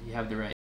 you have the right.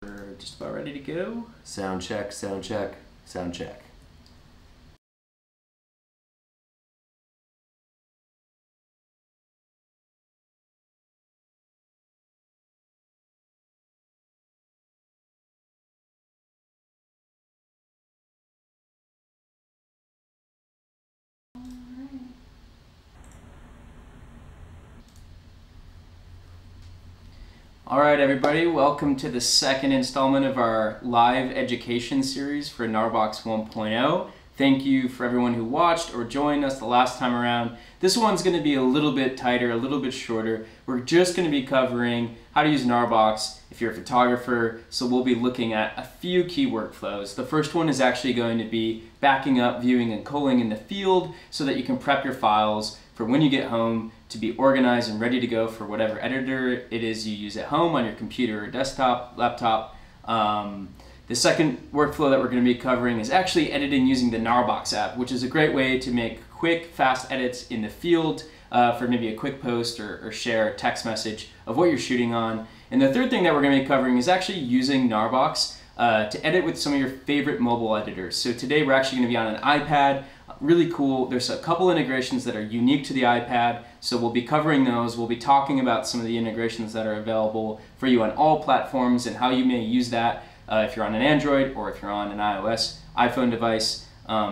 We're just about ready to go. Sound check, sound check, sound check. Alright everybody, welcome to the second installment of our live education series for GNARBOX 1.0. Thank you for everyone who watched or joined us the last time around. This one's going to be a little bit tighter, a little bit shorter. We're just going to be covering how to use GNARBOX if you're a photographer, so we'll be looking at a few key workflows. The first one is actually going to be backing up, viewing, and culling in the field so that you can prep your files for when you get home to be organized and ready to go for whatever editor it is you use at home on your computer or desktop, laptop. The second workflow that we're going to be covering is actually editing using the GNARBOX app, which is a great way to make quick, fast edits in the field for maybe a quick post or share a text message of what you're shooting on. And the third thing that we're going to be covering is actually using GNARBOX to edit with some of your favorite mobile editors. So today we're actually going to be on an iPad. Really cool. There's a couple integrations that are unique to the iPad, so we'll be covering those. We'll be talking about some of the integrations that are available for you on all platforms and how you may use that if you're on an Android or if you're on an iOS iPhone device.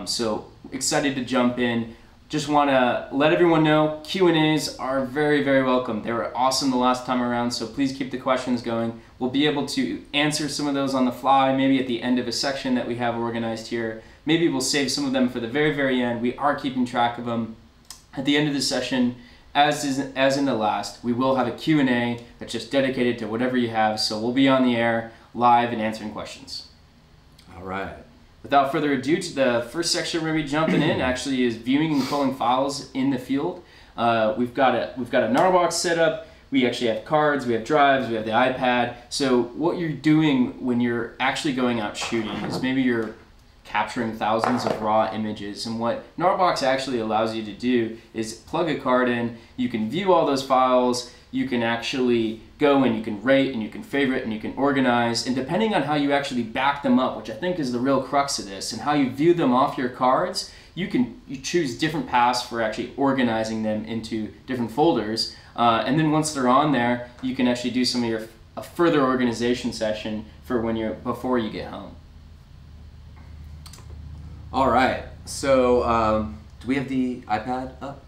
So excited to jump in. Just want to let everyone know Q&As are very, very welcome. They were awesome the last time around, so please keep the questions going. We'll be able to answer some of those on the fly, maybe at the end of a section that we have organized here. Maybe we'll save some of them for the very, very end. We are keeping track of them. At the end of the session, as in the last, we will have a Q&A that's just dedicated to whatever you have, so we'll be on the air live and answering questions. All right. Without further ado, to the first section we're going to be jumping in actually is viewing and culling files in the field. We've got a GNARBOX set up. We actually have cards, we have drives, we have the iPad. So what you're doing when you're actually going out shooting is maybe you're capturing thousands of raw images, and what GNARBOX actually allows you to do is plug a card in. You can view all those files, you can actually go and you can rate and you can favorite and you can organize, and depending on how you actually back them up, which I think is the real crux of this, and how you view them off your cards, you choose different paths for actually organizing them into different folders, and then once they're on there, you can actually do some of a further organization session for before you get home. All right, so do we have the iPad up?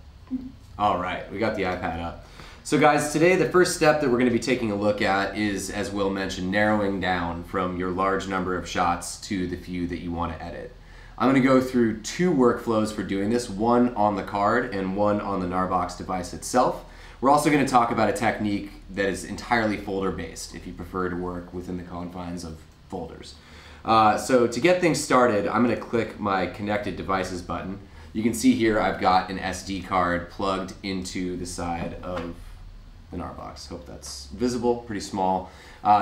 All right, we got the iPad up. So guys, today the first step that we're going to be taking a look at is, as Will mentioned, narrowing down from your large number of shots to the few that you want to edit. I'm going to go through two workflows for doing this, one on the card and one on the GNARBOX device itself. We're also going to talk about a technique that is entirely folder based if you prefer to work within the confines of folders. So to get things started, I'm going to click my connected devices button. You can see here I've got an SD card plugged into the side of the GNARBOX. Hope that's visible, pretty small.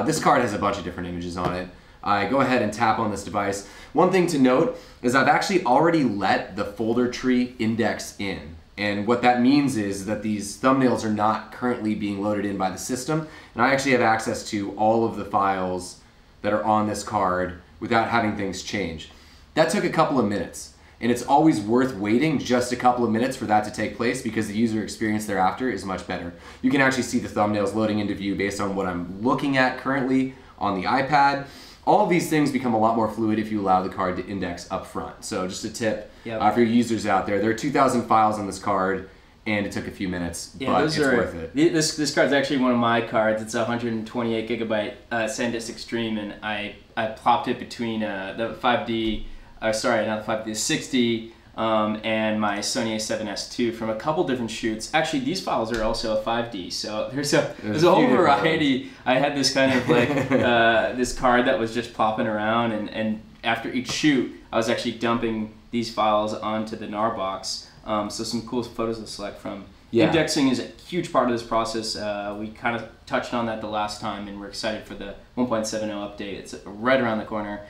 This card has a bunch of different images on it. I go ahead and tap on this device. One thing to note is I've actually already let the folder tree index in. And what that means is that these thumbnails are not currently being loaded in by the system. And I actually have access to all of the files that are on this card without having things change. That took a couple of minutes. And it's always worth waiting just a couple of minutes for that to take place because the user experience thereafter is much better. You can actually see the thumbnails loading into view based on what I'm looking at currently on the iPad. All of these things become a lot more fluid if you allow the card to index up front. So just a tip for your users out there. There are 2,000 files on this card and it took a few minutes, but it's worth it. This card's actually one of my cards. It's a 128 gigabyte SanDisk Extreme, and I plopped it between the 5D, sorry, not the 5D, the 6D, and my Sony A7S II from a couple different shoots. Actually, these files are also a 5D, so there's a whole variety. I had this kind of like this card that was just plopping around, and after each shoot, I was actually dumping these files onto the GNARBOX. So some cool photos to select from. Yeah. Indexing is a huge part of this process. We kind of touched on that the last time, and we're excited for the 1.70 update. It's right around the corner.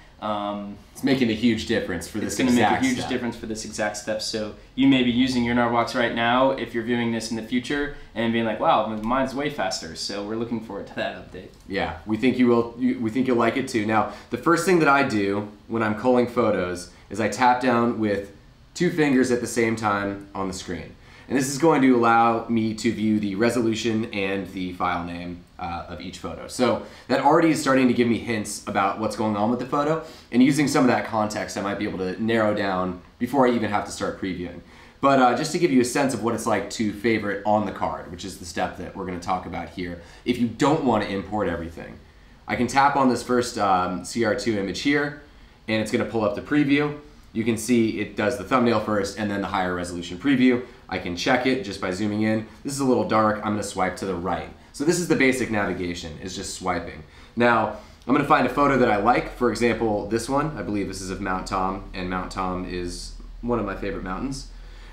It's making a huge difference for this exact step. It's going to make a huge difference for this exact step. So you may be using your GNARBOX right now if you're viewing this in the future and being like, wow, mine's way faster. So we're looking forward to that update. Yeah, we think you will. We think you'll like it too. Now, the first thing that I do when I'm culling photos is I tap down with 2 fingers at the same time on the screen. And this is going to allow me to view the resolution and the file name of each photo. So that already is starting to give me hints about what's going on with the photo, and using some of that context I might be able to narrow down before I even have to start previewing. But just to give you a sense of what it's like to favorite on the card, which is the step that we're going to talk about here, if you don't want to import everything, I can tap on this first CR2 image here, and it's going to pull up the preview. You can see it does the thumbnail first and then the higher resolution preview. I can check it just by zooming in. This is a little dark. I'm going to swipe to the right. So this is the basic navigation, is just swiping. Now, I'm going to find a photo that I like. For example, this one. I believe this is of Mount Tom, and Mount Tom is one of my favorite mountains.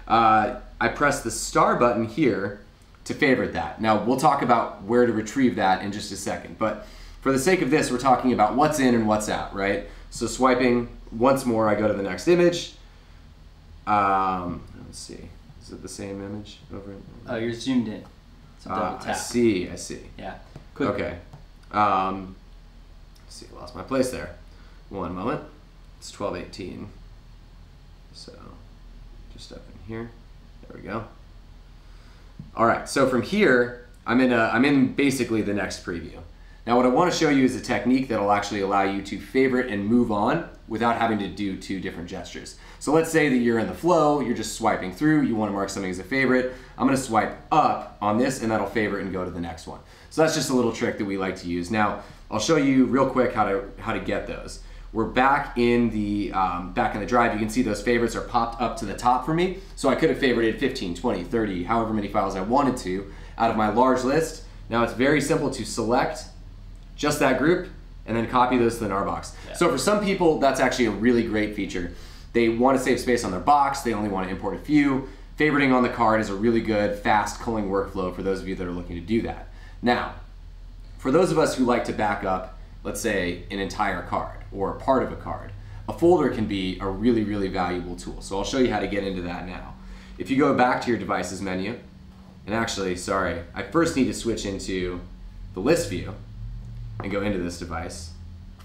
I press the star button here to favorite that. Now, we'll talk about where to retrieve that in just a second. But for the sake of this, we're talking about what's in and what's out, right? So swiping once more, I go to the next image. Let's see. Is it the same image over? Oh, you're zoomed in. So double tap. I see. Yeah. Quick. Okay. Let's see, I lost my place there. One moment. It's 12:18. So just up in here. There we go. All right. So from here, I'm in basically the next preview. Now what I want to show you is a technique that will actually allow you to favorite and move on without having to do 2 different gestures. So let's say that you're in the flow, you're just swiping through, you want to mark something as a favorite. I'm going to swipe up on this and that'll favorite and go to the next one. So that's just a little trick that we like to use. Now I'll show you real quick how to get those. We're back in the drive. You can see those favorites are popped up to the top for me. So I could have favorited 15, 20, 30, however many files I wanted to out of my large list. Now it's very simple to select just that group and then copy those to the GNARBOX. Yeah. So for some people, that's actually a really great feature. They want to save space on their box, they only want to import a few. Favoriting on the card is a really good, fast culling workflow for those of you that are looking to do that. Now, for those of us who like to back up, let's say, an entire card or a part of a card, a folder can be a really, really valuable tool. So I'll show you how to get into that now. If you go back to your devices menu, and actually, sorry, I first need to switch into the list view and go into this device.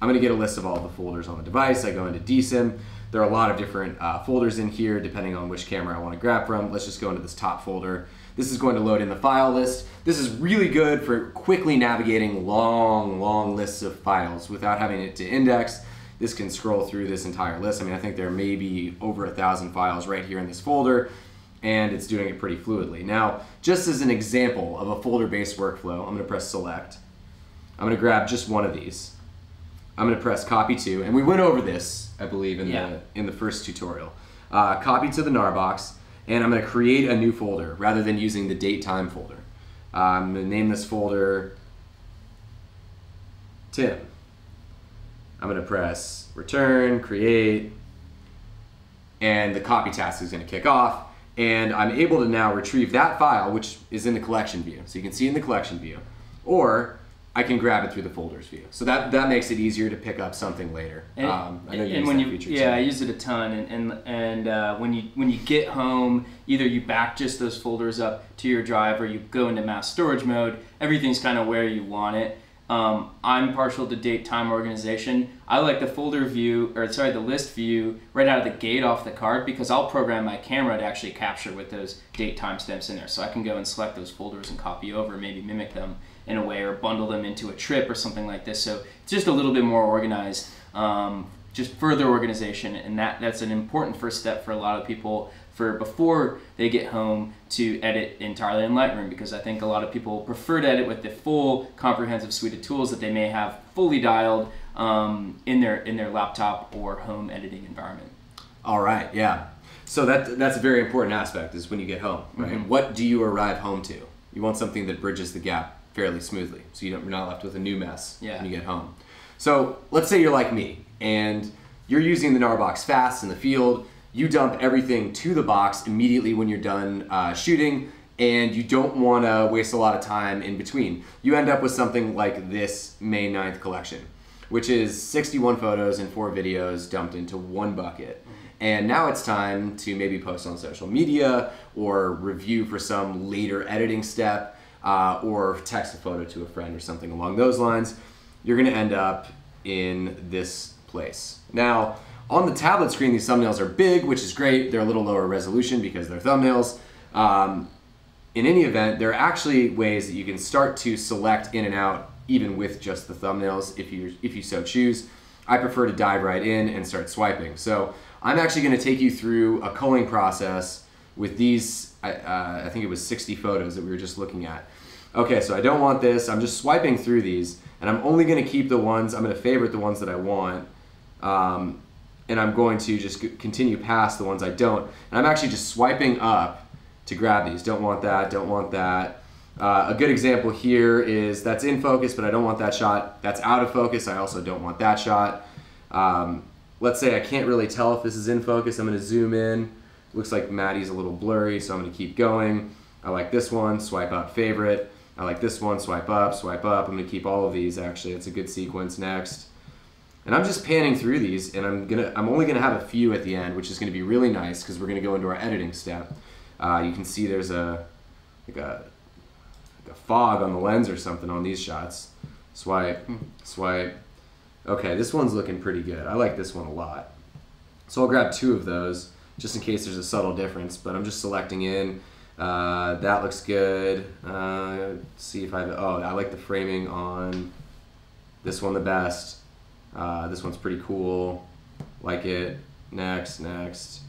I'm going to get a list of all the folders on the device. I go into DSIM. There are a lot of different folders in here depending on which camera I want to grab from. Let's just go into this top folder. This is going to load in the file list. This is really good for quickly navigating long lists of files without having it to index. This can scroll through this entire list. I mean, I think there may be over 1,000 files right here in this folder. and it's doing it pretty fluidly. Now, just as an example of a folder-based workflow, I'm going to press select. I'm going to grab just one of these. I'm going to press copy to, and we went over this, I believe, in the first tutorial. Copy to the GNARBOX, and I'm going to create a new folder rather than using the date time folder. I'm going to name this folder Tim. I'm going to press return, create, and the copy task is going to kick off, and I'm able to now retrieve that file, which is in the collection view. So you can see in the collection view, or I can grab it through the folders view. So that makes it easier to pick up something later. And, I know you and use that feature too. I use it a ton. And when you get home, either you back just those folders up to your drive, or you go into mass storage mode. Everything's kind of where you want it. I'm partial to date time organization. I like the folder view, the list view right out of the gate off the card, because I'll program my camera to actually capture with those date timestamps in there. So I can go and select those folders and copy over, maybe mimic them in a way, or bundle them into a trip or something like this. So it's just a little bit more organized, just further organization, and that's an important first step for a lot of people for before they get home to edit entirely in Lightroom, because I think a lot of people prefer to edit with the full comprehensive suite of tools that they may have fully dialed in their laptop or home editing environment. All right, yeah. So that's a very important aspect, is when you get home, right? Mm-hmm. What do you arrive home to? You want something that bridges the gap fairly smoothly, so you're not left with a new mess when you get home. So let's say you're like me, and you're using the GNARBOX fast in the field. You dump everything to the box immediately when you're done shooting, and you don't want to waste a lot of time in between. You end up with something like this May 9th collection, which is 61 photos and 4 videos dumped into one bucket. And now it's time to maybe post on social media, or review for some later editing step, or text a photo to a friend or something along those lines. You're going to end up in this place. Now, on the tablet screen, these thumbnails are big, which is great. They're a little lower resolution because they're thumbnails. In any event, there are actually ways that you can start to select in and out even with just the thumbnails if you so choose. I prefer to dive right in and start swiping. So I'm actually going to take you through a culling process with these, I think it was 60 photos that we were just looking at. Okay, so I don't want this. I'm just swiping through these, and I'm only going to keep the ones, I'm going to favorite the ones that I want, and I'm going to just continue past the ones I don't. And I'm actually just swiping up to grab these. Don't want that, don't want that. A good example here is that's in focus, but I don't want that shot. That's out of focus. I also don't want that shot. Let's say I can't really tell if this is in focus. I'm going to zoom in. Looks like Maddie's a little blurry, so I'm going to keep going. I like this one, swipe up, favorite. I like this one, swipe up, swipe up. I'm going to keep all of these, actually. It's a good sequence. Next. And I'm just panning through these, and I'm only going to have a few at the end, which is going to be really nice because we're going to go into our editing step. You can see there's a fog on the lens or something on these shots. Swipe, swipe. Okay, this one's looking pretty good. I like this one a lot. So I'll grab 2 of those just in case there's a subtle difference, but I'm just selecting in. That looks good. See if I like the framing on this one the best. This one's pretty cool. Like it. Next, next.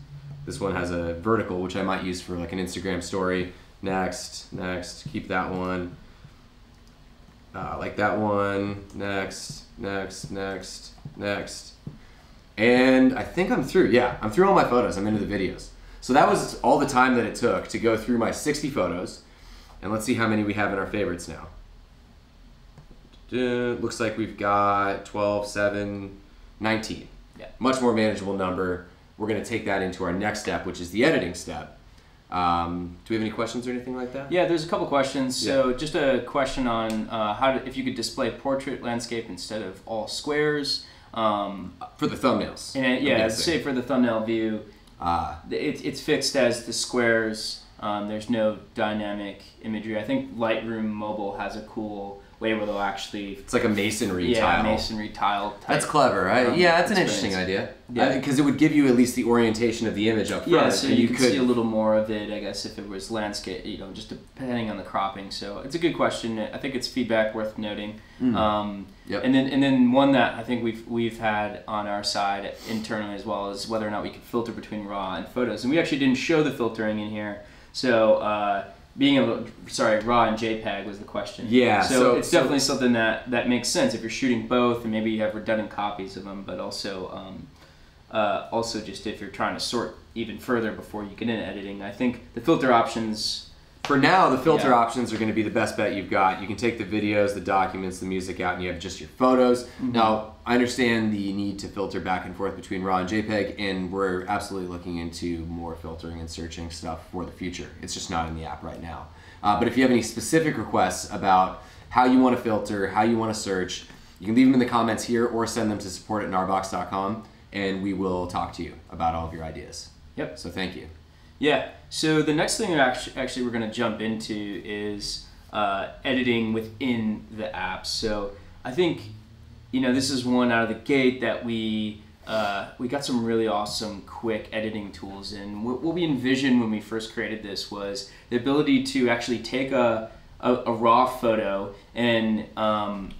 This one has a vertical, which I might use for like an Instagram story. Next, next. Keep that one. Like that one. Next, next, next, next. And I think I'm through. Yeah, I'm through all my photos. I'm into the videos. So that was all the time that it took to go through my 60 photos. And let's see how many we have in our favorites now. Looks like we've got 12, 7, 19. Yeah. Much more manageable number. We're going to take that into our next step, which is the editing step. Do we have any questions or anything like that? Yeah, there's a couple questions. Yeah. So just a question on if you could display portrait landscape instead of all squares. For the thumbnails. And yeah, say for the thumbnail view, it's fixed as the squares. There's no dynamic imagery. I think Lightroom Mobile has a cool way where they'll actually... It's like a masonry tile. Yeah, masonry tile type. That's clever. Yeah, that's an interesting idea. Yeah, because it would give you at least the orientation of the image up front. Yeah, so you could see a little more of it, I guess, if it was landscape, you know, just depending on the cropping. So it's a good question. I think it's feedback worth noting. Yep. And then one that I think we've had on our side internally as well is whether or not we could filter between RAW and photos. And we actually didn't show the filtering in here. So RAW and JPEG was the question. Yeah. So it's definitely something that makes sense if you're shooting both, and maybe you have redundant copies of them, but also just if you're trying to sort even further before you get into editing. I think the filter options... For now, the filter options are going to be the best bet you've got. You can take the videos, the documents, the music out, and you have just your photos. Now, I understand the need to filter back and forth between RAW and JPEG, and we're absolutely looking into more filtering and searching stuff for the future. It's just not in the app right now. But if you have any specific requests about how you want to filter, how you want to search, you can leave them in the comments here or send them to support@narbox.com, and we will talk to you about all of your ideas. Yep. So thank you. Yeah, so the next thing actually we're going to jump into is editing within the app. So I think, you know, this is one out of the gate that we got some really awesome quick editing tools. And what we envisioned when we first created this was the ability to actually take a raw photo and,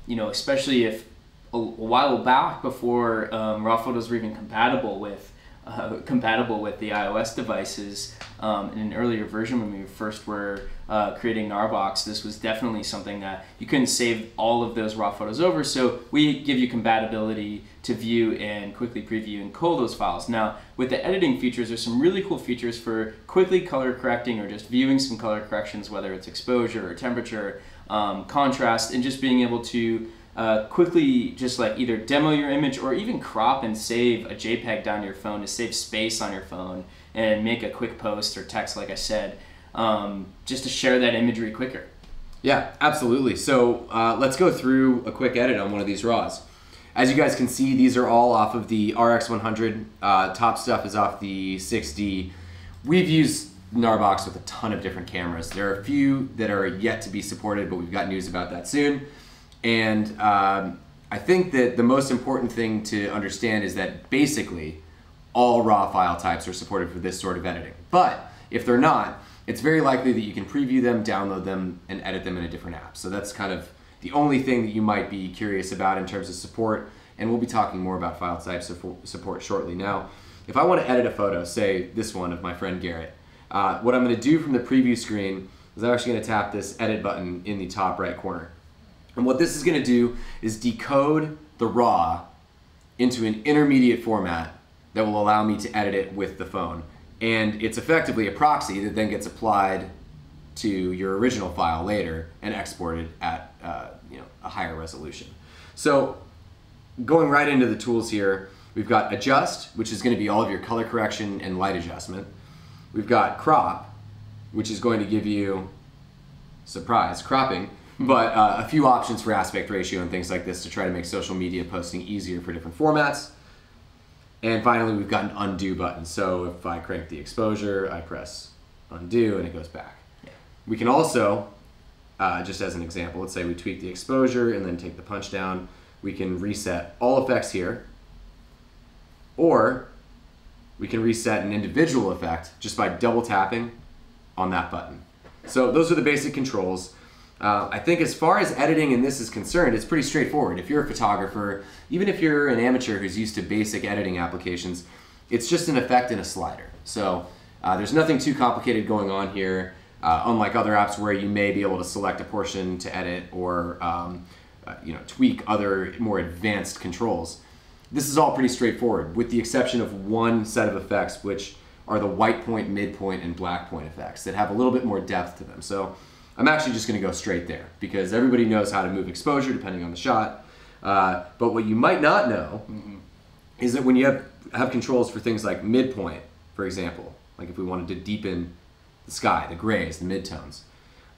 you know, especially if a while back before raw photos were even compatible with the iOS devices. In an earlier version when we first were creating GNARBOX, this was definitely something that you couldn't save all of those raw photos over, so we give you compatibility to view and quickly preview and cull those files. Now, with the editing features, there's some really cool features for quickly color correcting or just viewing some color corrections, whether it's exposure or temperature, contrast, and just being able to quickly just like either demo your image or even crop and save a JPEG down to your phone to save space on your phone and make a quick post or text, like I said, just to share that imagery quicker. Yeah, absolutely. So let's go through a quick edit on one of these RAWs. As you guys can see, these are all off of the RX100. Top stuff is off the 6D. We've used GNARBOX with a ton of different cameras. There are a few that are yet to be supported, but we've got news about that soon. And I think that the most important thing to understand is that basically all RAW file types are supported for this sort of editing. But if they're not, it's very likely that you can preview them, download them, and edit them in a different app. So that's kind of the only thing that you might be curious about in terms of support, and we'll be talking more about file type support shortly. Now, if I want to edit a photo, say this one of my friend Garrett, what I'm going to do from the preview screen is I'm actually going to tap this edit button in the top right corner. And what this is going to do is decode the RAW into an intermediate format that will allow me to edit it with the phone. And it's effectively a proxy that then gets applied to your original file later and exported at a higher resolution. So going right into the tools here, we've got adjust, which is going to be all of your color correction and light adjustment. We've got crop, which is going to give you, surprise, cropping, but a few options for aspect ratio and things like this to try to make social media posting easier for different formats. And finally, we've got an undo button. So if I crank the exposure, I press undo and it goes back. Yeah. We can also, just as an example, let's say we tweak the exposure and then take the punch down. We can reset all effects here, or we can reset an individual effect just by double tapping on that button. So those are the basic controls. I think as far as editing in this is concerned, it's pretty straightforward. If you're a photographer, even if you're an amateur who's used to basic editing applications, it's just an effect and a slider. So there's nothing too complicated going on here, unlike other apps where you may be able to select a portion to edit or tweak other more advanced controls. This is all pretty straightforward, with the exception of one set of effects, which are the white point, midpoint, and black point effects that have a little bit more depth to them. So I'm actually just going to go straight there because everybody knows how to move exposure depending on the shot. But what you might not know is that when you have controls for things like midpoint, for example, like if we wanted to deepen the sky, the grays, the midtones,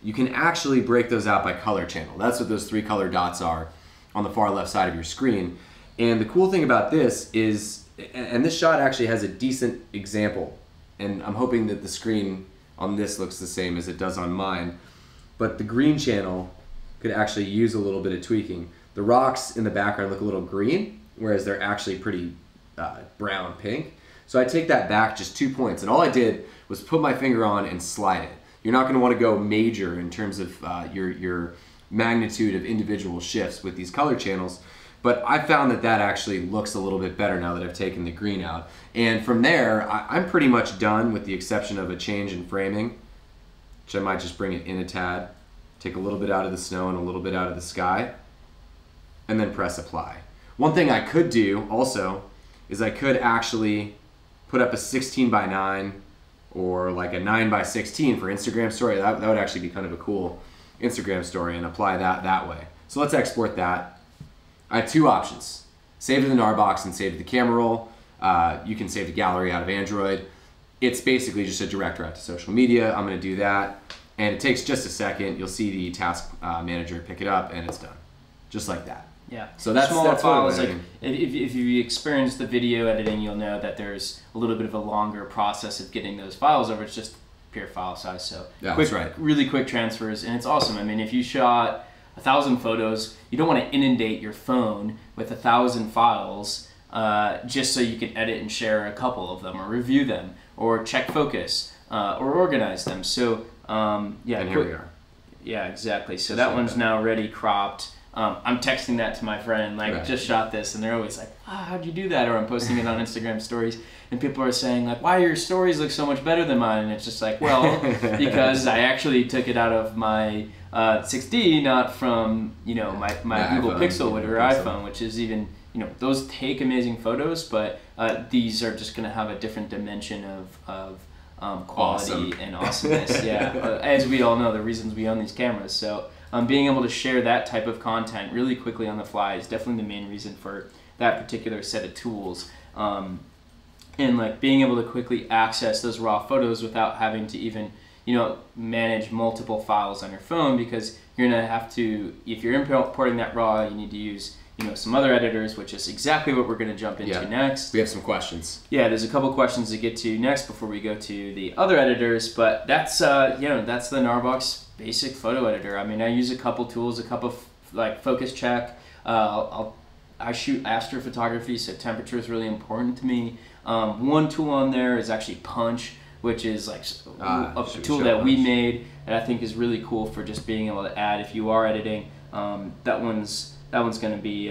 you can actually break those out by color channel. That's what those three color dots are on the far left side of your screen. And the cool thing about this is, and this shot actually has a decent example, and I'm hoping that the screen on this looks the same as it does on mine, but the green channel could actually use a little bit of tweaking. The rocks in the background look a little green, whereas they're actually pretty brown pink. So I take that back just 2 points, and all I did was put my finger on and slide it. You're not going to want to go major in terms of your magnitude of individual shifts with these color channels, but I found that that actually looks a little bit better now that I've taken the green out. And from there, I'm pretty much done with the exception of a change in framing, which I might just bring it in a tad, take a little bit out of the snow and a little bit out of the sky, and then press apply. One thing I could do also is I could actually put up a 16:9 or like a 9:16 for Instagram story. That would actually be kind of a cool Instagram story, and apply that way. So let's export that. I have 2 options. Save to the GNARBOX and save to the camera roll. You can save to gallery out of Android. It's basically just a direct route to social media. I'm gonna do that, and it takes just a second. You'll see the task manager pick it up, and it's done. Just like that. Yeah. So that's smaller files. Like if you experience the video editing, you'll know that there's a little bit of a longer process of getting those files over. It's just pure file size. So yeah, quick, that's right. Really quick transfers, and it's awesome. I mean, if you shot 1,000 photos, you don't want to inundate your phone with 1,000 files just so you can edit and share a couple of them, or review them, or check focus, or organize them. So yeah. And here we are. Yeah, exactly. So that one's now ready, cropped. I'm texting that to my friend, like, just shot this, and they're always like, how'd you do that? Or I'm posting it on Instagram stories, and people are saying, like, why your stories look so much better than mine? And it's just like, well, because I actually took it out of my 6D, not from, you know, my Google iPhone, Pixel or iPhone, which is even, you know, those take amazing photos, but these are just going to have a different dimension of quality and awesomeness. Yeah, as we all know, the reasons we own these cameras. So being able to share that type of content really quickly on the fly is definitely the main reason for that particular set of tools. And like being able to quickly access those raw photos without having to even, you know, manage multiple files on your phone, because you're gonna have to, if you're importing that raw, you need to use, you know, some other editors, which is exactly what we're going to jump into next. We have some questions. Yeah, there's a couple questions to get to next before we go to the other editors, but that's you know, that's the GNARBOX basic photo editor. I mean, I use a couple tools, a couple like focus check. I shoot astrophotography, so temperature is really important to me. One tool on there is actually Punch, which is like a tool that we made that I think is really cool for just being able to add if you are editing. That one's going to be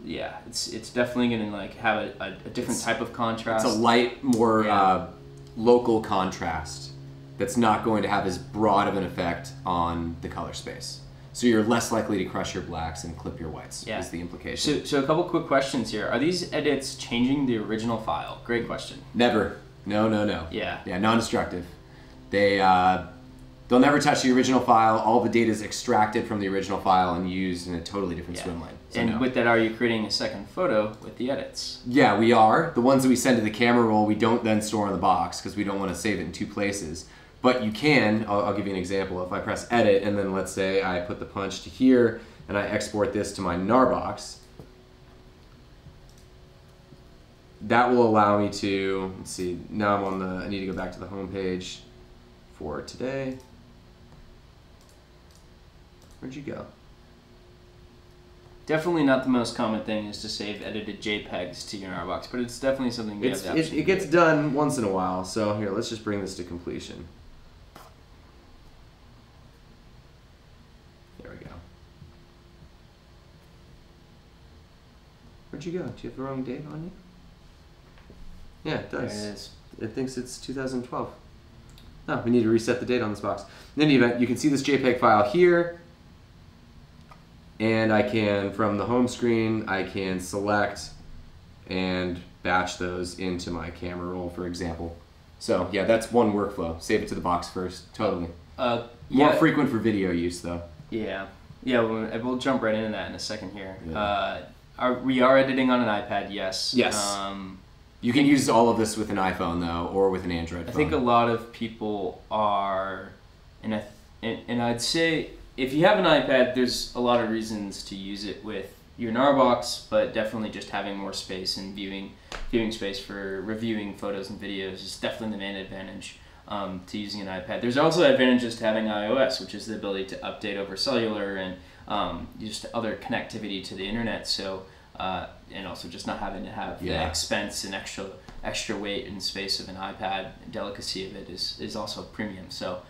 yeah, it's definitely going to like have a different type of contrast. It's a light, more local contrast that's not going to have as broad of an effect on the color space. So you're less likely to crush your blacks and clip your whites, is the implication. So a couple quick questions here. Are these edits changing the original file? Great question. Never. No. Yeah. Yeah, non-destructive. They'll never touch the original file. All the data is extracted from the original file and used in a totally different swim lane. So and with that, are you creating a second photo with the edits? Yeah, we are. The ones that we send to the camera roll, we don't then store in the box because we don't want to save it in 2 places. But you can, I'll give you an example. If I press edit and then let's say I put the punch to here and I export this to my GNARBOX, that will allow me to, let's see, now I'm on the, I need to go back to the home page for today. Where'd you go? Definitely not the most common thing is to save edited JPEGs to your GNARBOX, but it's definitely something we have the option to do. It gets done once in a while, so here, let's just bring this to completion. There we go. Where'd you go? Do you have the wrong date on you? Yeah, it does. There it is. It thinks it's 2012. No, we need to reset the date on this box. In any event, you can see this JPEG file here, and I can, from the home screen, I can select and batch those into my camera roll, for example. So yeah, that's one workflow. Save it to the box first, totally. More frequent for video use though. Yeah, we'll jump right into that in a second here. Yeah. We are editing on an iPad, yes. Yes. You can use all of this with an iPhone though, or with an Android phone. I think a lot of people are, and I'd say if you have an iPad, there's a lot of reasons to use it with your GNARBOX, but definitely just having more space and viewing space for reviewing photos and videos is definitely the main advantage. to using an iPad. There's also advantages to having iOS, which is the ability to update over cellular and just other connectivity to the internet. So and also just not having to have the expense and extra weight and space of an iPad. Delicacy of it is also premium. So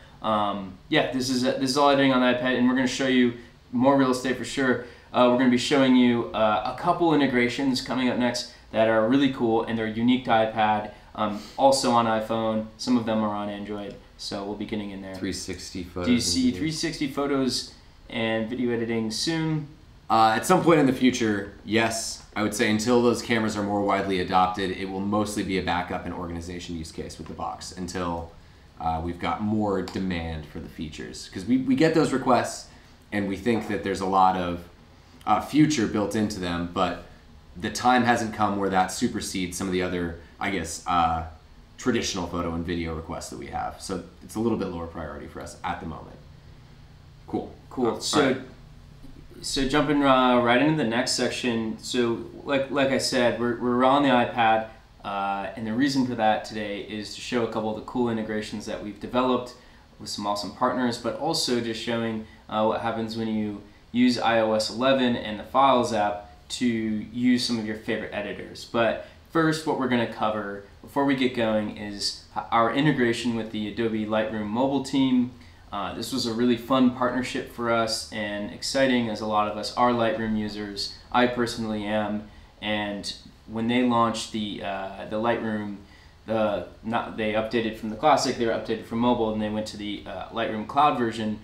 yeah, this is all editing on the iPad, and we're going to show you more real estate for sure. We're going to be showing you a couple integrations coming up next that are really cool, and they're unique to iPad, also on iPhone. Some of them are on Android, so we'll be getting in there. 360 photos. Do you see 360 photos and video editing soon? At some point in the future, yes. I would say until those cameras are more widely adopted, it will mostly be a backup and organization use case with the box until we've got more demand for the features. Because we get those requests, and we think that there's a lot of future built into them, but the time hasn't come where that supersedes some of the other, I guess, traditional photo and video requests that we have. So it's a little bit lower priority for us at the moment. Cool. So jumping right into the next section. So like I said, we're on the iPad, and the reason for that today is to show a couple of the cool integrations that we've developed with some awesome partners, but also just showing what happens when you use iOS 11 and the Files app to use some of your favorite editors. But first, what we're going to cover before we get going is our integration with the Adobe Lightroom Mobile team. This was a really fun partnership for us and exciting, as a lot of us are Lightroom users. I personally am, and when they launched the Lightroom, they updated from the Classic, they were updated from mobile, and they went to the Lightroom Cloud version.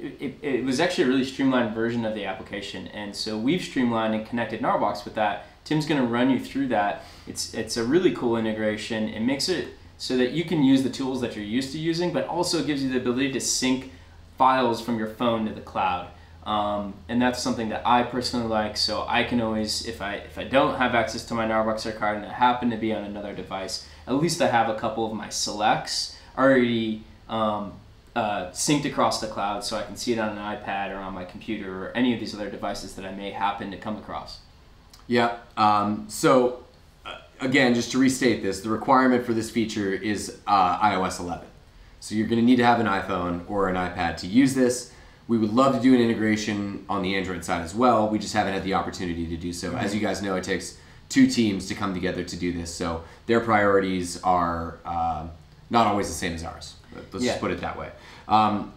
It was actually a really streamlined version of the application, and so we've streamlined and connected GNARBOX with that. Tim's going to run you through that. It's a really cool integration. It makes it so that you can use the tools that you're used to using, but also gives you the ability to sync files from your phone to the cloud. And that's something that I personally like, so I can always, if I don't have access to my GNARBOX card and I happen to be on another device, at least I have a couple of my selects already synced across the cloud, so I can see it on an iPad or on my computer or any of these other devices that I may happen to come across. Yeah, so again, just to restate this, the requirement for this feature is iOS 11. So you're going to need to have an iPhone or an iPad to use this. We would love to do an integration on the Android side as well. We just haven't had the opportunity to do so. As you guys know, it takes two teams to come together to do this, so their priorities are not always the same as ours. Let's just put it that way.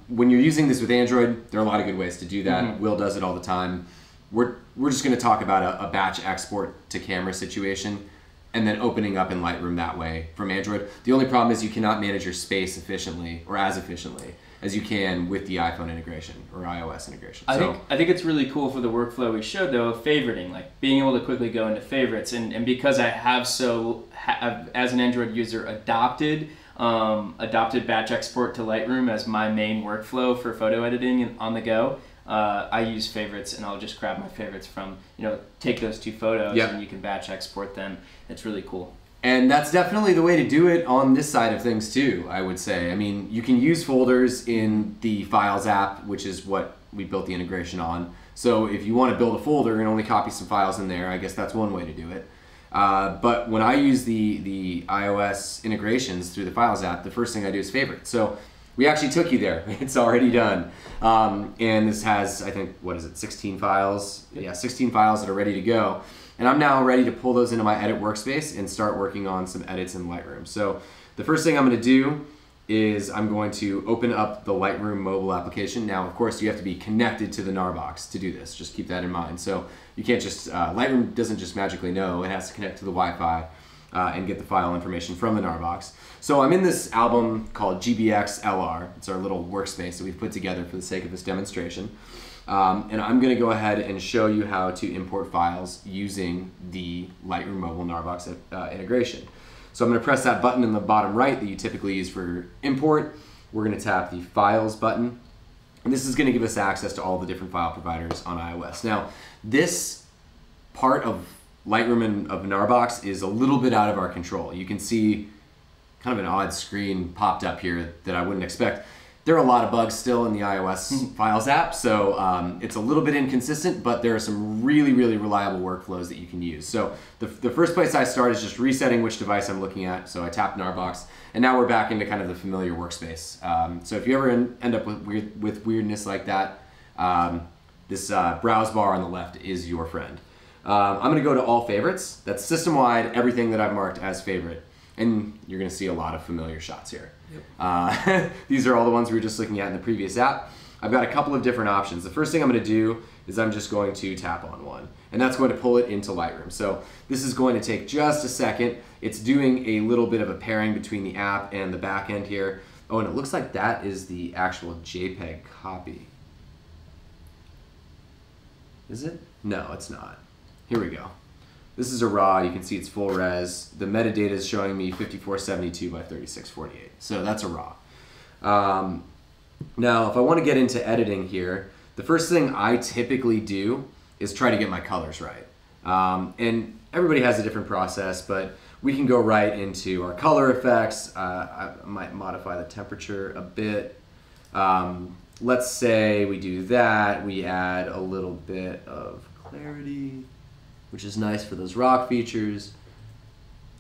When you're using this with Android, there are a lot of good ways to do that. Will does it all the time. We're just going to talk about a batch export to camera situation and then opening up in Lightroom that way from Android. The only problem is you cannot manage your space efficiently or as efficiently as you can with the iPhone integration or iOS integration. I think it's really cool for the workflow we showed, though, of favoriting, like being able to quickly go into favorites. And because I have as an Android user, adopted batch export to Lightroom as my main workflow for photo editing and on the go, I use favorites, and I'll just grab my favorites from, take those two photos and you can batch export them. It's really cool. And that's definitely the way to do it on this side of things too, I would say. I mean, you can use folders in the Files app, which is what we built the integration on. So if you want to build a folder and only copy some files in there, I guess that's one way to do it. But when I use the iOS integrations through the Files app, the first thing I do is favorite. So we actually took you there. It's already done. And this has, I think, 16 files? Yeah, 16 files that are ready to go. And I'm now ready to pull those into my edit workspace and start working on some edits in Lightroom. So the first thing I'm going to do is I'm going to open up the Lightroom mobile application. Now, of course, you have to be connected to the GNARBOX to do this. Just keep that in mind. So you can't just, Lightroom doesn't just magically know. It has to connect to the Wi-Fi and get the file information from the GNARBOX. So I'm in this album called GBX LR. It's our little workspace that we've put together for the sake of this demonstration. And I'm going to go ahead and show you how to import files using the Lightroom Mobile GNARBOX integration. So I'm going to press that button in the bottom right that you typically use for import. We're going to tap the Files button, and this is going to give us access to all the different file providers on iOS. Now, this part of Lightroom and of GNARBOX is a little bit out of our control. You can see kind of an odd screen popped up here that I wouldn't expect. There are a lot of bugs still in the iOS Files app, so it's a little bit inconsistent, but there are some really, really reliable workflows that you can use. So the first place I start is just resetting which device I'm looking at. So I tap GNARBOX, and now we're back into kind of the familiar workspace. So if you ever end up with weirdness like that, this browse bar on the left is your friend. I'm going to go to all favorites. That's system-wide, everything that I've marked as favorite. And you're going to see a lot of familiar shots here. Yep. These are all the ones we were just looking at in the previous app. I've got a couple of different options. The first thing I'm going to do is I'm just going to tap on one, and that's going to pull it into Lightroom. So this is going to take just a second. It's doing a little bit of a pairing between the app and the back end here. Oh, and it looks like that is the actual JPEG copy. Is it? No, it's not. Here we go. This is a RAW. You can see it's full res. The metadata is showing me 5472 by 3648. So that's a RAW. Now, if I want to get into editing here, the first thing I typically do is try to get my colors right. And everybody has a different process, but we can go right into our color effects. I might modify the temperature a bit. Let's say we do that. We add a little bit of clarity, which is nice for those rock features.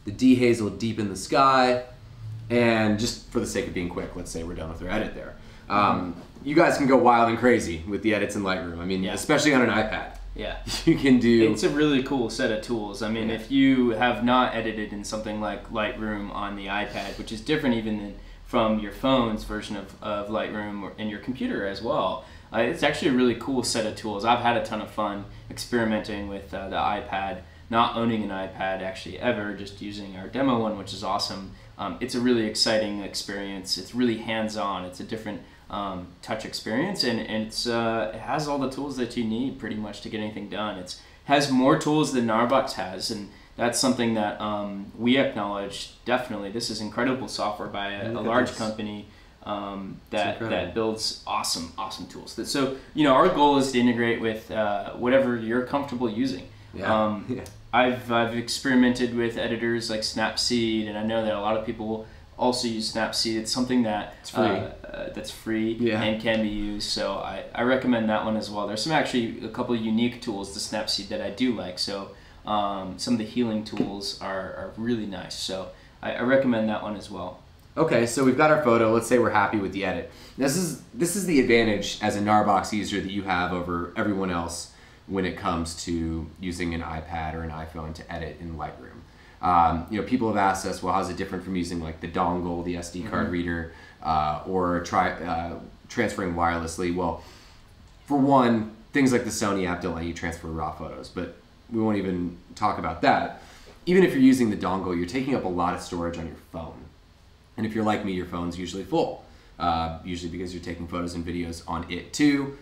The dehaze will deepen the sky. And just for the sake of being quick, let's say we're done with our edit there. You guys can go wild and crazy with the edits in Lightroom. I mean, especially on an iPad. Yeah. You can do... It's a really cool set of tools. I mean, if you have not edited in something like Lightroom on the iPad, which is different even than from your phone's version of Lightroom and your computer as well, it's actually a really cool set of tools. I've had a ton of fun experimenting with the iPad, not owning an iPad actually ever, just using our demo one, which is awesome. It's a really exciting experience. It's really hands-on. It's a different touch experience, and it has all the tools that you need pretty much to get anything done. It has more tools than GNARBOX has, and that's something that we acknowledge definitely. This is incredible software by a large company that builds awesome tools. So, you know, our goal is to integrate with whatever you're comfortable using. I've experimented with editors like Snapseed, and I know that a lot of people also use Snapseed. It's something that's free and can be used. So I recommend that one as well. There's a couple of unique tools to Snapseed that I do like. So some of the healing tools are really nice. So I recommend that one as well. Okay, so we've got our photo. Let's say we're happy with the edit. This is the advantage as a GNARBOX user that you have over everyone else when it comes to using an iPad or an iPhone to edit in Lightroom. You know, people have asked us, well, how's it different from using like the dongle, the SD card reader, or transferring wirelessly? Well, for one, things like the Sony app don't let you transfer raw photos, but we won't even talk about that. Even if you're using the dongle, you're taking up a lot of storage on your phone. And if you're like me, your phone's usually full, usually because you're taking photos and videos on it too.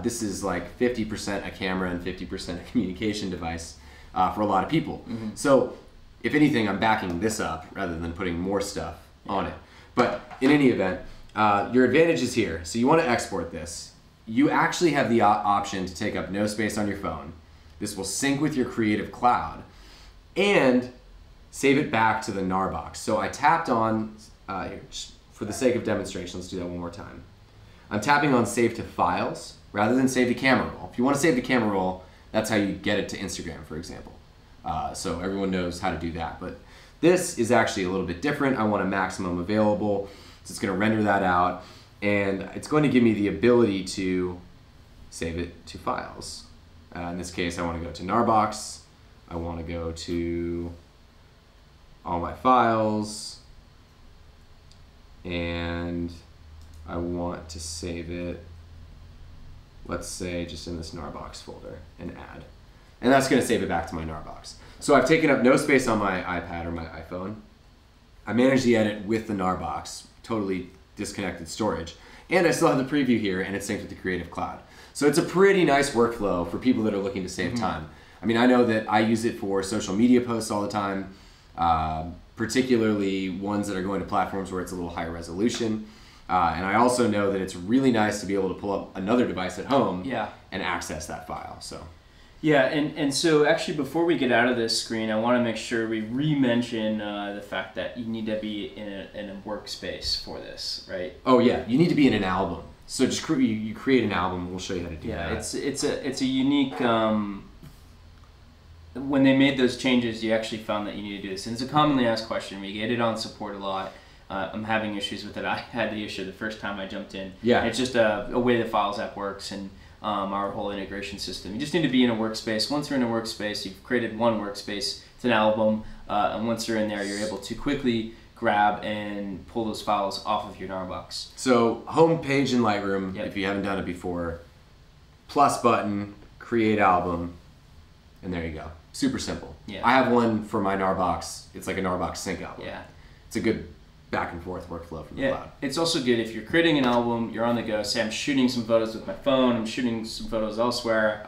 This is like 50% a camera and 50% a communication device for a lot of people. So if anything, I'm backing this up rather than putting more stuff on it. But in any event, your advantage is here. So you want to export this. You actually have the option to take up no space on your phone. This will sync with your Creative Cloud and save it back to the GNARBOX. So I tapped on, here, for the sake of demonstration, let's do that one more time. I'm tapping on Save to Files rather than Save to Camera Roll. If you want to save the camera roll, that's how you get it to Instagram, for example. So everyone knows how to do that. But this is actually a little bit different. I want a maximum available. So it's going to render that out. And it's going to give me the ability to save it to files. In this case, I want to go to GNARBOX. I want to go to all my files. And I want to save it, let's say, just in this GNARBOX folder and add. And that's going to save it back to my GNARBOX. So I've taken up no space on my iPad or my iPhone. I managed the edit with the GNARBOX, totally disconnected storage. And I still have the preview here, and it's synced with the Creative Cloud. So it's a pretty nice workflow for people that are looking to save time. I mean, I know that I use it for social media posts all the time, particularly ones that are going to platforms where it's a little higher resolution. And I also know that it's really nice to be able to pull up another device at home and access that file. So, Yeah, and so actually before we get out of this screen, I want to make sure we re-mention the fact that you need to be in a workspace for this, right? Oh yeah, you need to be in an album. So just you create an album, and we'll show you how to do that. Yeah, it's a unique. When they made those changes, you actually found that you need to do this, and it's a commonly asked question. We get it on support a lot. I'm having issues with it. I had the issue the first time I jumped in. Yeah, it's just a way the Files app works and. Our whole integration system. You just need to be in a workspace. Once you're in a workspace, you've created one workspace. It's an album, and once you're in there, you're able to quickly grab and pull those files off of your GNARBOX. So home page in Lightroom, if you haven't done it before, plus button, create album, and there you go. Super simple. Yeah. I have one for my GNARBOX. It's like a GNARBOX sync album. Yeah. It's a good back and forth workflow from the cloud. It's also good if you're creating an album, you're on the go, say I'm shooting some photos with my phone, I'm shooting some photos elsewhere,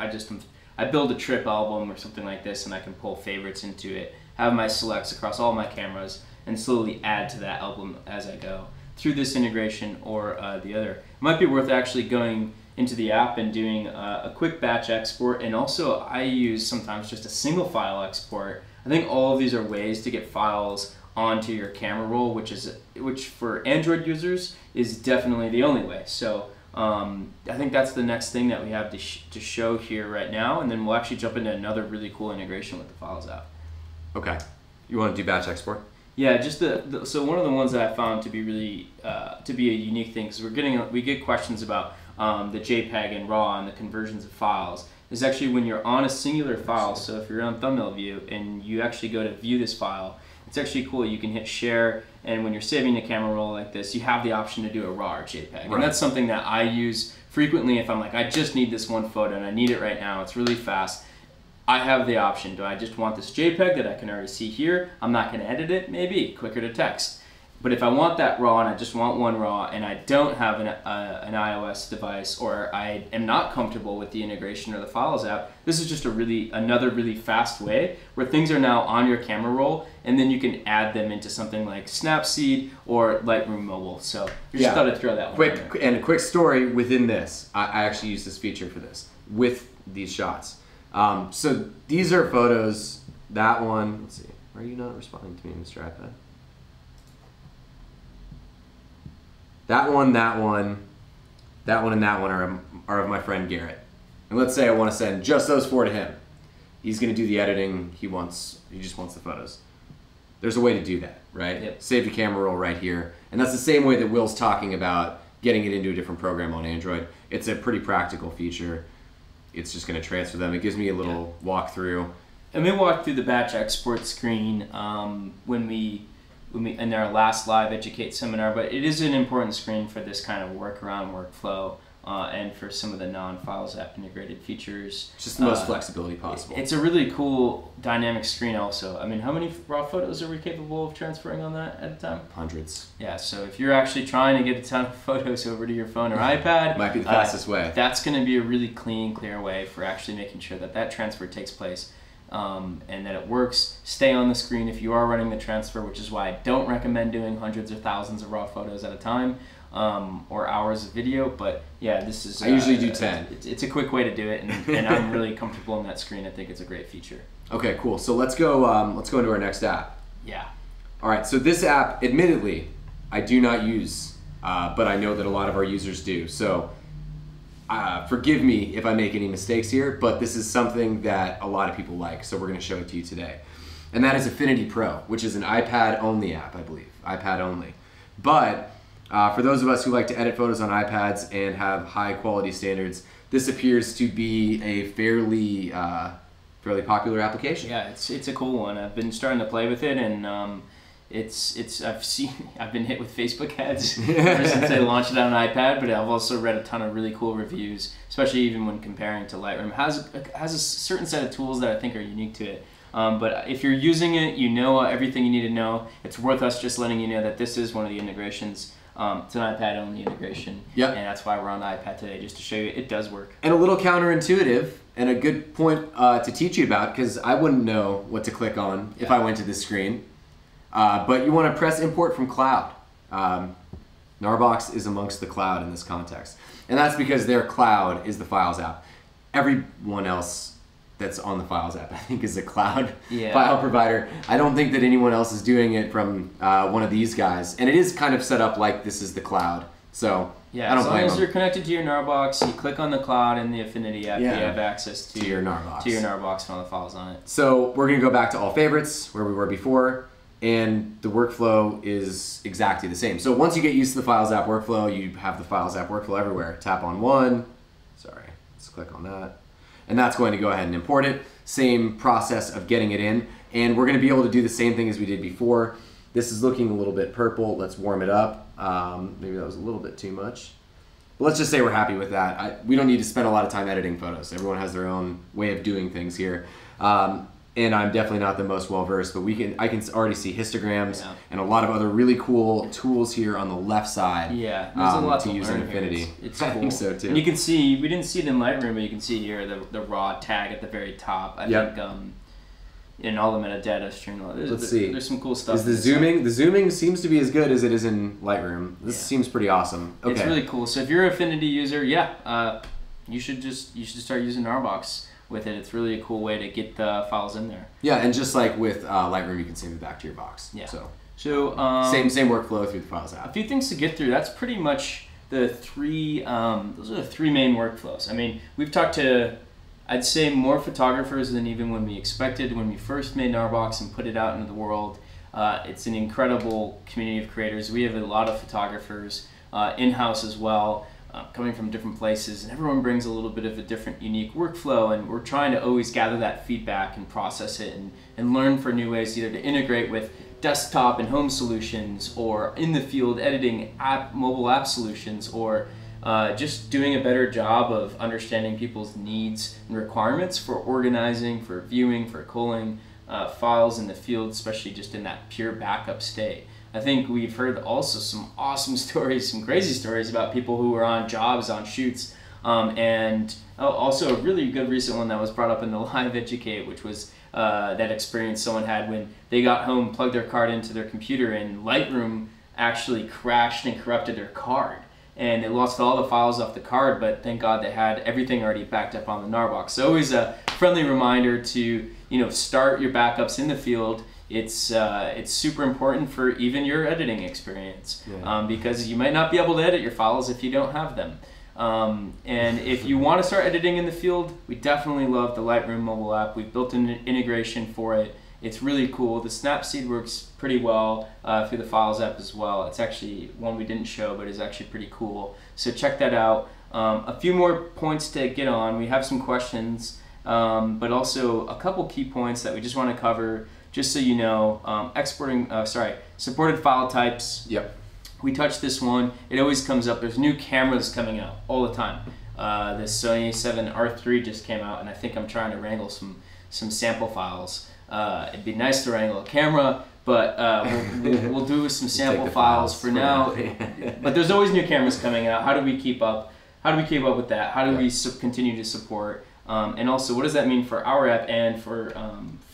I build a trip album or something like this and I can pull favorites into it, have my selects across all my cameras, and slowly add to that album as I go through this integration or the other. It might be worth actually going into the app and doing a quick batch export, and also I use sometimes just a single file export. I think all of these are ways to get files onto your camera roll, which for Android users is definitely the only way. So I think that's the next thing that we have to show here right now, and then we'll actually jump into another really cool integration with the Files app. Okay. You want to do batch export? Yeah, just so one of the ones that I found to be really to be a unique thing, because we get questions about the JPEG and RAW and the conversions of files. Is actually when you're on a singular file. So if you're on thumbnail view and you actually go to view this file, it's actually cool. You can hit share, and when you're saving a camera roll like this, you have the option to do a RAW or JPEG. Right. And that's something that I use frequently if I'm like, I just need this one photo and I need it right now. It's really fast. I have the option. Do I just want this JPEG that I can already see here? I'm not going to edit it. Maybe quicker to text. But if I want that RAW and I just want one RAW and I don't have an iOS device, or I am not comfortable with the integration or the Files app, this is just another really fast way where things are now on your camera roll, and then you can add them into something like Snapseed or Lightroom Mobile. So I just thought I'd throw that one in there. And a quick story within this. I actually use this feature for this with these shots. So these are photos. That one. Let's see. Are you not responding to me, Mr. iPad? That one, and that one are of my friend Garrett. And let's say I want to send just those four to him. He's going to do the editing. He just wants the photos. There's a way to do that, right? Yep. Save the camera roll right here. And that's the same way that Will's talking about getting it into a different program on Android. It's a pretty practical feature. It's just going to transfer them. It gives me a little walkthrough. And we walked through the batch export screen when we in our last live Educate seminar, but it is an important screen for this kind of workaround workflow and for some of the non-Files app integrated features. Just the most flexibility possible. It's a really cool dynamic screen also. I mean, how many RAW photos are we capable of transferring on that at a time? Hundreds. Yeah, so if you're actually trying to get a ton of photos over to your phone or iPad, might be the fastest way. That's going to be a really clean, clear way for actually making sure that that transfer takes place. And that it works. Stay on the screen if you are running the transfer, which is why I don't recommend doing hundreds or thousands of RAW photos at a time or hours of video. But yeah, this is. I usually do 10. It's a quick way to do it, and I'm really comfortable on that screen. I think it's a great feature. Okay, cool. So let's go into our next app. Yeah. All right. So this app, admittedly, I do not use, but I know that a lot of our users do. So. Forgive me if I make any mistakes here, but this is something that a lot of people like, so we're going to show it to you today. And that is Affinity Pro, which is an iPad-only app, I believe. iPad only. But for those of us who like to edit photos on iPads and have high-quality standards, this appears to be a fairly popular application. Yeah, it's a cool one. I've been starting to play with it, and I've been hit with Facebook ads ever since they launched it on an iPad, but I've also read a ton of really cool reviews, especially even when comparing to Lightroom. It has a certain set of tools that I think are unique to it. But if you're using it, you know everything you need to know. It's worth us just letting you know that this is one of the integrations. It's an iPad-only integration, and that's why we're on the iPad today, just to show you it does work. And a little counterintuitive, and a good point to teach you about, because I wouldn't know what to click on if I went to this screen. But you want to press import from cloud. GNARBOX is amongst the cloud in this context. And that's because their cloud is the Files app. Everyone else that's on the Files app, I think, is a cloud Yeah. file provider. I don't think that anyone else is doing it from one of these guys. And it is kind of set up like this is the cloud. So Yeah, I don't as long blame as them. you're connected to your GNARBOX, you click on the cloud in the Affinity app, Yeah. you have access To your GNARBOX. to your GNARBOX and all the files on it. So we're going to go back to all favorites where we were before, and the workflow is exactly the same. So once you get used to the Files app workflow, you have the Files app workflow everywhere. Tap on one. Sorry, let's click on that. And that's going to go ahead and import it. Same process of getting it in. And we're going to be able to do the same thing as we did before. This is looking a little bit purple. Let's warm it up. Maybe that was a little bit too much. But let's just say we're happy with that. We don't need to spend a lot of time editing photos. Everyone has their own way of doing things here. And I'm definitely not the most well-versed, but I can already see histograms and a lot of other really cool tools here on the left side. Yeah, there's a lot to use in learn here. Affinity. It's I cool. think so too. And you can see, we didn't see it in Lightroom, but you can see here the raw tag at the very top. I think in all the metadata stream. Let's see. There's some cool stuff. Is the zooming seems to be as good as it is in Lightroom. This seems pretty awesome. Okay. It's really cool. So if you're an Affinity user, you should start using GNARBOX with it. It's really a cool way to get the files in there. Yeah, and just like with Lightroom, you can save it back to your box. Yeah. So same workflow through the Files app. A few things to get through. That's pretty much the three. Those are the three main workflows. I mean, we've talked to, I'd say, more photographers than even when we expected when we first made GNARBOX and put it out into the world. It's an incredible community of creators. We have a lot of photographers in-house as well, coming from different places, and everyone brings a little bit of a different, unique workflow, and we're trying to always gather that feedback and process it and learn for new ways either to integrate with desktop and home solutions, or in the field editing mobile app solutions, or just doing a better job of understanding people's needs and requirements for organizing, for viewing, for culling files in the field, especially just in that pure backup state. I think we've heard also some awesome stories, some crazy stories about people who were on jobs, on shoots, and also a really good recent one that was brought up in the Live Educate, which was that experience someone had when they got home, plugged their card into their computer, and Lightroom actually crashed and corrupted their card. And they lost all the files off the card, but thank God they had everything already backed up on the GNARBOX. So always a friendly reminder to start your backups in the field. It's super important for even your editing experience, because you might not be able to edit your files if you don't have them. And if you want to start editing in the field, we definitely love the Lightroom mobile app. We've built an integration for it. It's really cool. The Snapseed works pretty well through the Files app as well. It's actually one we didn't show, but is actually pretty cool. So check that out. A few more points to get on. We have some questions, but also a couple key points that we just want to cover, just so you know. Supported file types. Yep. We touched this one. It always comes up. There's new cameras coming out all the time. The Sony a7R3 just came out, and I think I'm trying to wrangle some sample files. It'd be nice to wrangle a camera, but we'll do some sample files for now. But there's always new cameras coming out. How do we keep up? How do we keep up with that? How do we continue to support? And also, what does that mean for our app and for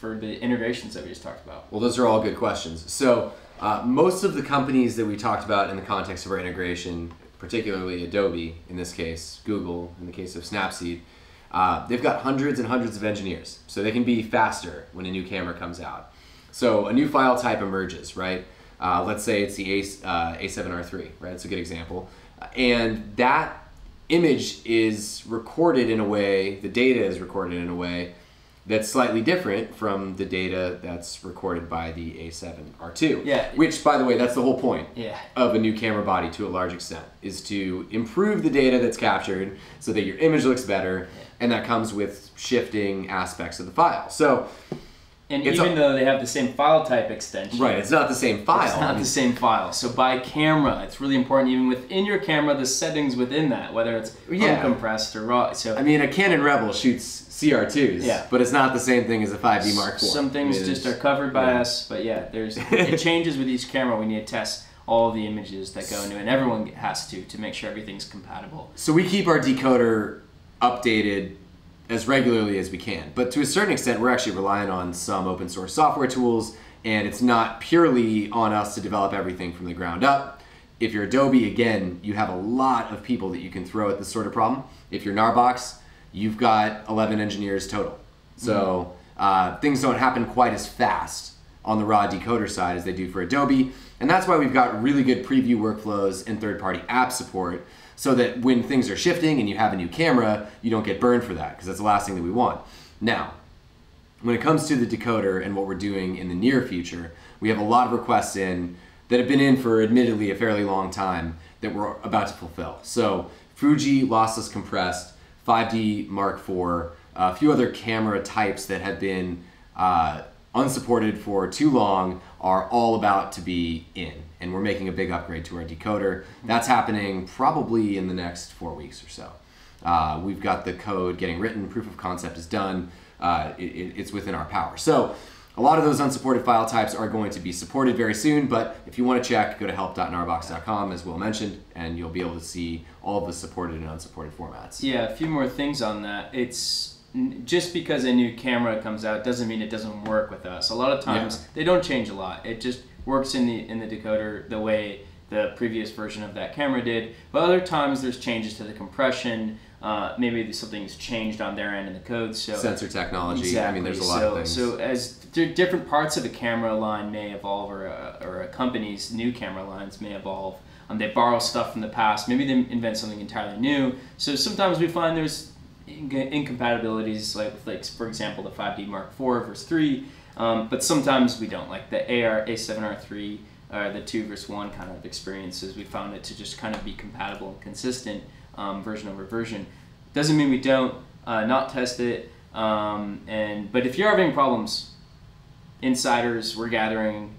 the integrations that we just talked about? Well, those are all good questions. So most of the companies that we talked about in the context of our integration, particularly Adobe in this case, Google in the case of Snapseed, they've got hundreds and hundreds of engineers, so they can be faster when a new camera comes out. So a new file type emerges, right? Let's say it's the A7R3, right? It's a good example. And that image is recorded in a way, the data is recorded in a way that's slightly different from the data that's recorded by the A7R2. Yeah. Which, by the way, that's the whole point Yeah. of a new camera body to a large extent, is to improve the data that's captured so that your image looks better, and that comes with shifting aspects of the file. So, and even though they have the same file type extension, right, it's not the same file. It's not the same file. So by camera, it's really important, even within your camera, the settings within that, whether it's uncompressed or raw. So I mean, a Canon Rebel shoots CR2s, but it's not the same thing as a 5D Mark IV. Some things just are covered by us, but yeah, it changes with each camera. We need to test all the images that go into it, and everyone has to make sure everything's compatible. So we keep our decoder updated as regularly as we can, but to a certain extent we're actually relying on some open source software tools, and it's not purely on us to develop everything from the ground up. If you're Adobe, again, you have a lot of people that you can throw at this sort of problem. If you're GNARBOX, you've got 11 engineers total. So things don't happen quite as fast on the raw decoder side as they do for Adobe. And that's why we've got really good preview workflows and third-party app support, so that when things are shifting and you have a new camera, you don't get burned for that, because that's the last thing that we want. Now, when it comes to the decoder and what we're doing in the near future, we have a lot of requests in that have been in for admittedly a fairly long time that we're about to fulfill. So Fuji lossless compressed, 5D Mark IV, a few other camera types that have been unsupported for too long are all about to be in, and we're making a big upgrade to our decoder. That's happening probably in the next 4 weeks or so. We've got the code getting written, proof of concept is done, it's within our power. So a lot of those unsupported file types are going to be supported very soon, but if you want to check, go to help.gnarbox.com, as Will mentioned, and you'll be able to see all of the supported and unsupported formats. Yeah, a few more things on that. It's just because a new camera comes out doesn't mean it doesn't work with us. A lot of times they don't change a lot. It just works in the decoder the way the previous version of that camera did. But other times there's changes to the compression. Maybe something's changed on their end in the code. So sensor technology. Exactly. I mean, there's a lot of things. So as different parts of the camera line may evolve, or a company's new camera lines may evolve, they borrow stuff from the past. Maybe they invent something entirely new. So sometimes we find there's incompatibilities, like for example the 5D Mark IV versus 3, but sometimes we don't, like the A7R3 the 2 versus 1 kind of experiences. We found it to just kind of be compatible and consistent version over version. Doesn't mean we don't not test it, but if you're having problems, insiders, we're gathering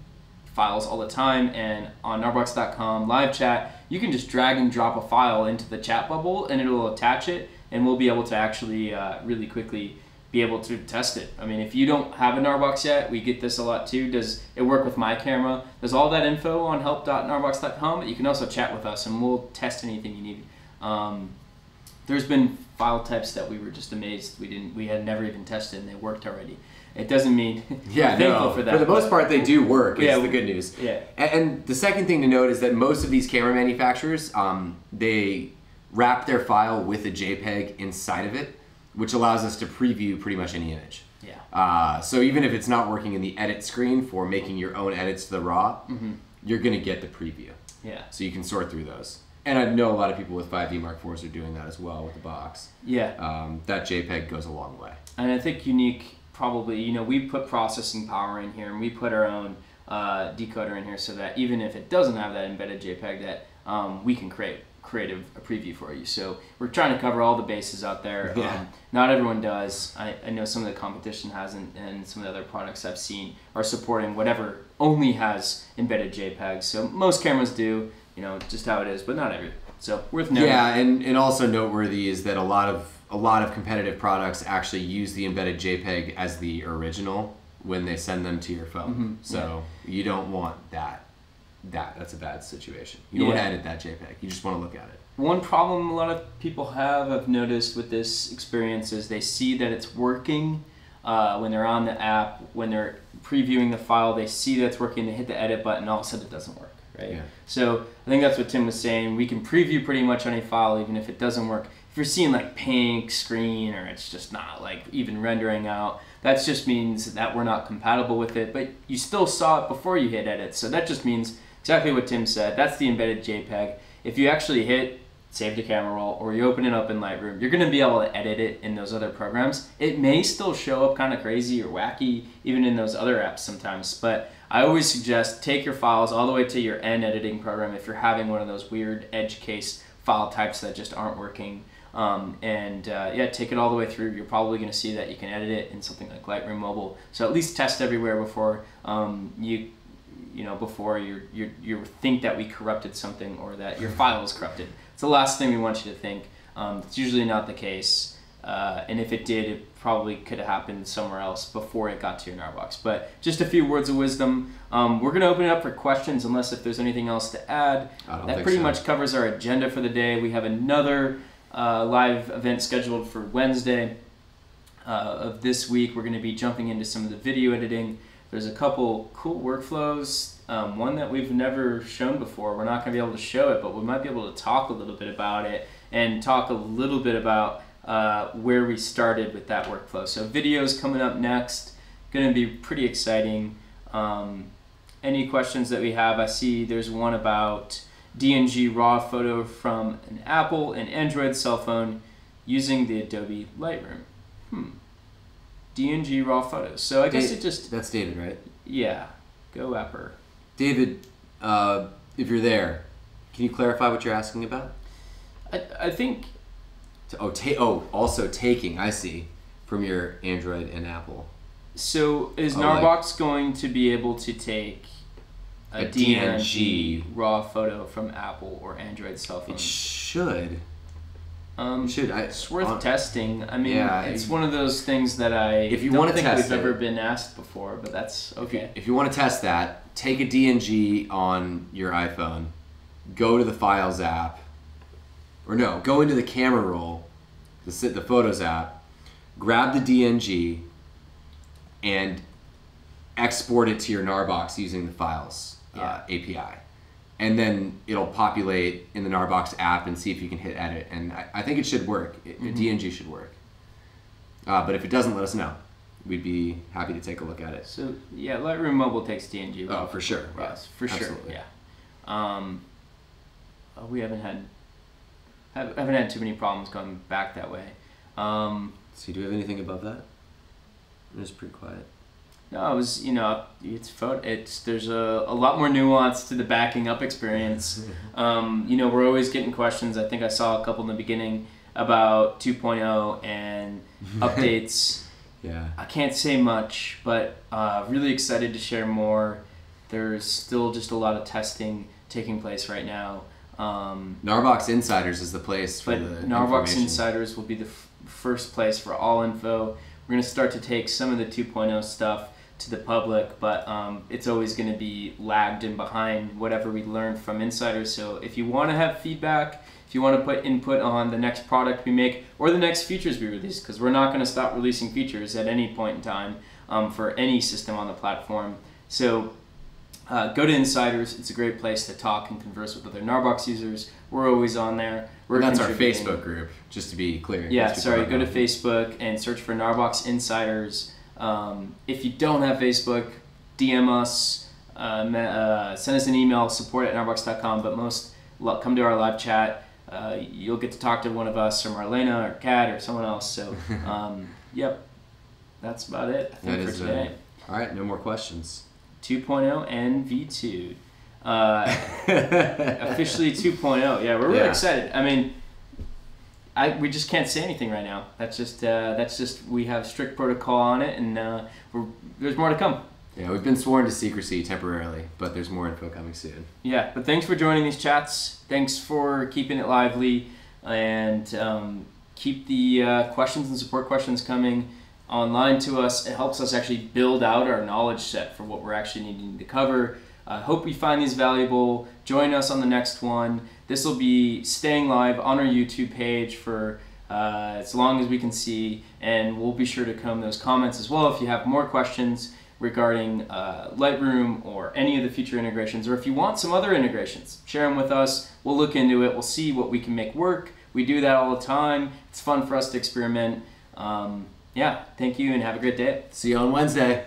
files all the time, and on gnarbox.com live chat you can just drag and drop a file into the chat bubble and it'll attach it, and we'll be able to actually really quickly be able to test it. I mean, if you don't have a GNARBOX yet, we get this a lot too. Does it work with my camera? There's all that info on help.gnarbox.com, but you can also chat with us and we'll test anything you need. There's been file types that we were just amazed we had never even tested and they worked already. It doesn't mean yeah, no. For the most part, they do work. Is the good news. Yeah. And the second thing to note is that most of these camera manufacturers, they wrap their file with a JPEG inside of it, which allows us to preview pretty much any image. Yeah. So even if it's not working in the edit screen for making your own edits to the raw, you're going to get the preview. Yeah. So you can sort through those. And I know a lot of people with 5D Mark IVs are doing that as well with the box. Yeah. That JPEG goes a long way. And I think unique, probably, we put processing power in here and we put our own decoder in here so that even if it doesn't have that embedded JPEG, that we can create a preview for you. So we're trying to cover all the bases out there. Yeah. Not everyone does. I know some of the competition hasn't, and some of the other products I've seen are supporting whatever only has embedded JPEGs. So most cameras do, just how it is, but not every. So worth noting. Yeah, and also noteworthy is that a lot of competitive products actually use the embedded JPEG as the original when they send them to your phone. So you don't want that. That's a bad situation. You don't want to edit that JPEG. You just want to look at it. One problem a lot of people have, I've noticed with this experience, is they see that it's working when they're on the app, when they're previewing the file, they see that it's working, they hit the edit button, and all of a sudden it doesn't work, right? Yeah. So I think that's what Tim was saying. We can preview pretty much any file even if it doesn't work. If you're seeing like pink screen or it's just not like even rendering out, that just means that we're not compatible with it, but you still saw it before you hit edit. So that just means exactly what Tim said. That's the embedded JPEG. If you actually hit save to camera roll or you open it up in Lightroom, you're going to be able to edit it in those other programs. It may still show up kind of crazy or wacky even in those other apps sometimes, but I always suggest take your files all the way to your end editing program if you're having one of those weird edge case file types that just aren't working. Take it all the way through. You're probably going to see that you can edit it in something like Lightroom Mobile. So at least test everywhere before before you think that we corrupted something or that your file is corrupted. It's the last thing we want you to think. It's usually not the case, and if it did, it probably could have happened somewhere else before it got to your GNARBOX. But just a few words of wisdom. We're going to open it up for questions unless if there's anything else to add. That pretty much covers our agenda for the day. We have another live event scheduled for Wednesday of this week. We're going to be jumping into some of the video editing. There's a couple cool workflows, one that we've never shown before. We're not going to be able to show it, but we might be able to talk a little bit about it and talk a little bit about where we started with that workflow. So videos coming up next, going to be pretty exciting. Any questions that we have? I see there's one about DNG raw photo from an Apple and Android cell phone using the Adobe Lightroom. DNG raw photos. So I guess it just... That's David, right? Yeah. Go Epper. David, if you're there, can you clarify what you're asking about? I think... Also taking, I see, from your Android and Apple. So is GNARBOX going to be able to take a DNG raw photo from Apple or Android cell phone? It should. It's worth testing. I mean, it's one of those things that I don't think we've ever been asked before, but that's okay. If you want to test that, take a DNG on your iPhone, go to the Files app, or no, go into the Camera Roll, the Photos app, grab the DNG, and export it to your GNARBOX using the Files API. And then it'll populate in the GNARBOX app and see if you can hit edit. And I think it should work. DNG should work. But if it doesn't, let us know. We'd be happy to take a look at it. So yeah, Lightroom Mobile takes DNG. Oh, for sure. Yes, for Absolutely. sure. Yeah. We haven't had too many problems going back that way. See, do we have anything above that? It's pretty quiet. No, it was, there's a lot more nuance to the backing up experience. We're always getting questions. I think I saw a couple in the beginning about 2.0 and updates. Yeah. I can't say much, but really excited to share more. There's still just a lot of testing taking place right now. GNARBOX Insiders is the place for the GNARBOX Insiders will be the first place for all info. We're going to start to take some of the 2.0 stuff to the public, but it's always going to be lagged and behind whatever we learn from Insiders. So if you want to have feedback, if you want to put input on the next product we make or the next features we release, because we're not going to stop releasing features at any point in time for any system on the platform. So go to Insiders. It's a great place to talk and converse with other GNARBOX users. We're always on there. That's our Facebook group, just to be clear. Yeah, sorry, go to Facebook and search for GNARBOX Insiders. If you don't have Facebook, DM us, send us an email, support@gnarbox.com, but come to our live chat. You'll get to talk to one of us, or Marlena, or Kat, or someone else. So, yep, that's about it, I think, for today. All right, no more questions. 2.0 and V2. Officially 2.0. Yeah, we're really excited. I mean, we just can't say anything right now. That's just we have strict protocol on it, and there's more to come. Yeah, we've been sworn to secrecy temporarily, but there's more info coming soon. Yeah, but thanks for joining these chats. Thanks for keeping it lively, and keep the questions and support questions coming online to us. It helps us actually build out our knowledge set for what we're actually needing to cover. Hope you find these valuable. Join us on the next one. This will be staying live on our YouTube page for as long as we can see, and we'll be sure to comb those comments as well if you have more questions regarding Lightroom or any of the future integrations, or if you want some other integrations, share them with us. We'll look into it. We'll see what we can make work. We do that all the time. It's fun for us to experiment. Yeah, thank you and have a great day. See you on Wednesday.